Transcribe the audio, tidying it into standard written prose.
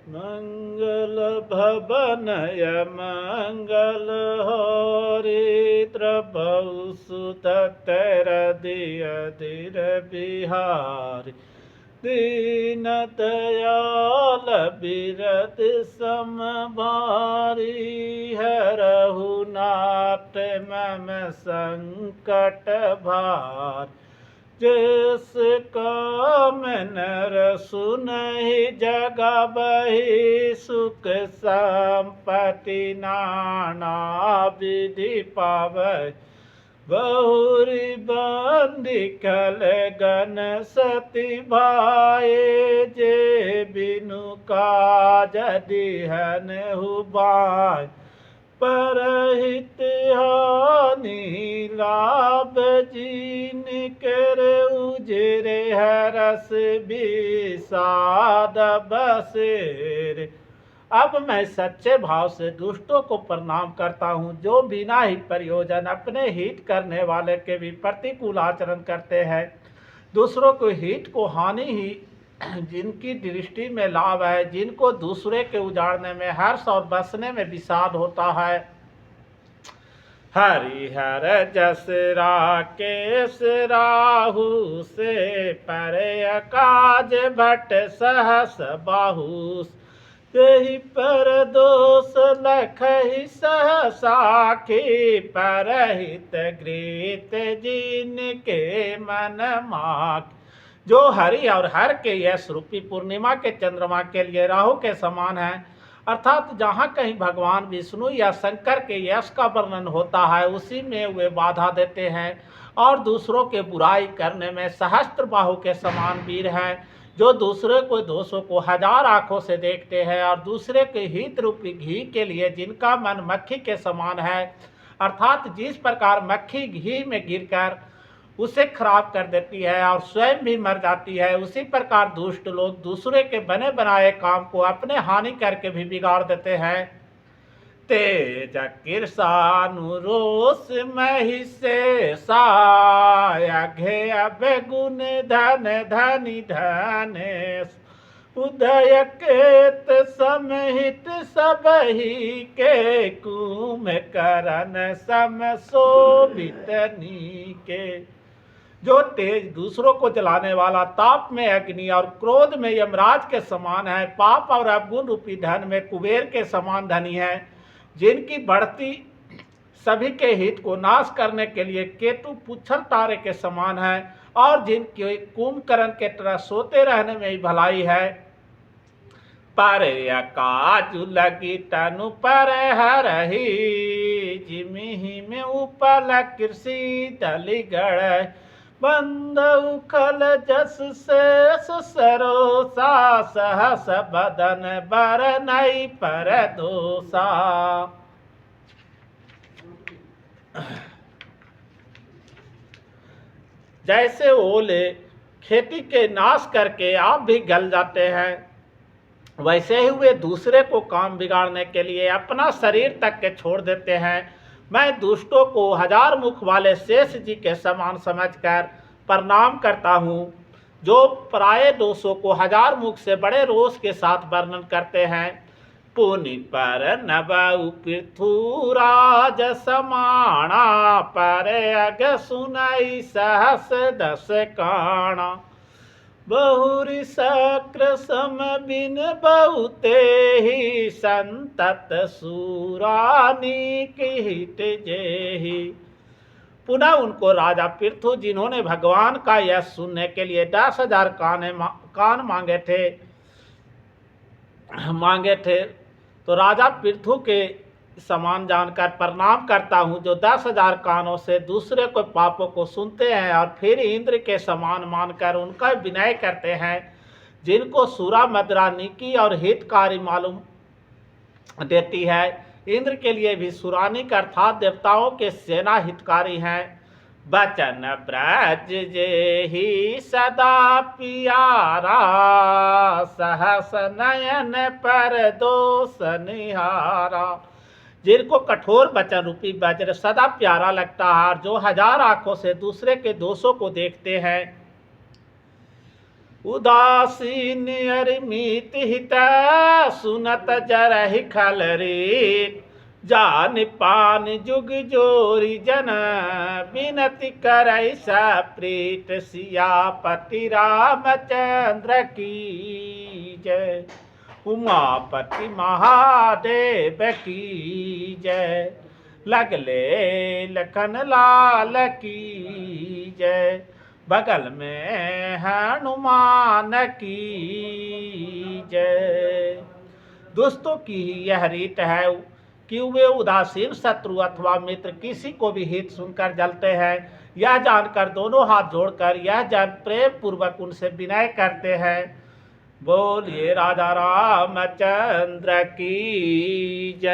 मंगल भवनय मंगल हरिद्रभौ सुतरदियधिर बिहारी दीन दयाल बिरद समभारी हरहु नाथ मम संकट भार जिस काम नर सुनहि जगबहि सुख संपत्ति नाना विधि पावै बहुरी बंदी कल गन सती भाए जे बिनु काज दिहन हुबाय परहित हानि लाभ जीन कर उजरे हरस विषाद बसेर। अब मैं सच्चे भाव से दुष्टों को प्रणाम करता हूँ, जो बिना ही प्रयोजन अपने हित करने वाले के भी प्रतिकूल आचरण करते हैं। दूसरों को हित को हानि ही जिनकी दृष्टि में लाभ है, जिनको दूसरे के उजाड़ने में हर्ष और बसने में विषाद होता है। हरिहर जस राकेश राहु से परे काज भट सहस बाहुस तेहि पर दोष लखहि सहसाखी परहित गृत जिनके मन माख। जो हरि और हर के यश रूपी पूर्णिमा के चंद्रमा के लिए राहु के समान है, अर्थात जहाँ कहीं भगवान विष्णु या शंकर के यश का वर्णन होता है उसी में वे बाधा देते हैं, और दूसरों के बुराई करने में सहस्त्र बाहु के समान वीर हैं, जो दूसरे को दोषों को हजार आंखों से देखते हैं और दूसरे के हित रूपी घी के लिए जिनका मन मक्खी के समान है, अर्थात जिस प्रकार मक्खी घी में गिरकर उसे खराब कर देती है और स्वयं भी मर जाती है, उसी प्रकार दुष्ट लोग दूसरे के बने बनाए काम को अपने हानि करके भी बिगाड़ देते हैं। तेज किरसानुरोष मही से साया बेगुन धन धनि धनेश उदय केत समहित सबही के कुम करन सम शोभित नीके। जो तेज दूसरों को जलाने वाला, ताप में अग्नि और क्रोध में यमराज के समान है, पाप और अवगुण रूपी धन में कुबेर के समान धनी है, जिनकी बढ़ती सभी के हित को नाश करने के लिए केतु पुच्छल तारे के समान है, और जिनके कुंभकर्ण के तरह सोते रहने में ही भलाई है। पर काजु लगी तनु पर हरही जिमिहि में उपल कृषि दलिगढ़ बंद उखल जस शेष सरोसा सहस बदन बर नई पर दोसा। जैसे ओले खेती के नाश करके आप भी गल जाते हैं, वैसे ही वे दूसरे को काम बिगाड़ने के लिए अपना शरीर तक के छोड़ देते हैं। मैं दुष्टों को हजार मुख वाले शेष जी के समान समझकर प्रणाम करता हूँ, जो पराये दोषों को हजार मुख से बड़े रोष के साथ वर्णन करते हैं। पुनि पर नबउ पृथुराज समाणा पर अग सुनई सहस दस काणा बहुरी शक्र सम बिन बहुते ही संतत सूरानी हित जेहि। पुनः उनको राजा पृथु, जिन्होंने भगवान का यश सुनने के लिए 10,000 कान मांगे थे, तो राजा पृथु के समान जानकर प्रणाम करता हूँ, जो 10,000 कानों से दूसरे को पापों को सुनते हैं और फिर इंद्र के समान मानकर उनका विनय करते हैं, जिनको सूरा मदरा नीकी और हितकारी मालूम देती है। इंद्र के लिए भी सुरानिक अर्थात देवताओं के सेना हितकारी हैं। बचन ब्रज जे ही सदा पियारा सहस नयन पर दोष निहारा। जिनको कठोर वचन रूपी वज्र सदा प्यारा लगता है, जो हजार आंखों से दूसरे के दोषों को देखते हैं। उदासीन अरिमित हित सुनत जरहि खल रे जान पान जुग जोरी जन बिनती करई सप्रीत सियापति रामचंद्र की जय उमापति महादेव की जय लगले लखन लाल की जय बगल में हनुमान की जय। दोस्तों की यह रीत है कि वे उदासीन शत्रु अथवा मित्र किसी को भी हित सुनकर जलते हैं। यह जानकर दोनों हाथ जोड़कर यह जन प्रेम पूर्वक उनसे विनय करते हैं। बोलिए राजा रामचंद्र की जय।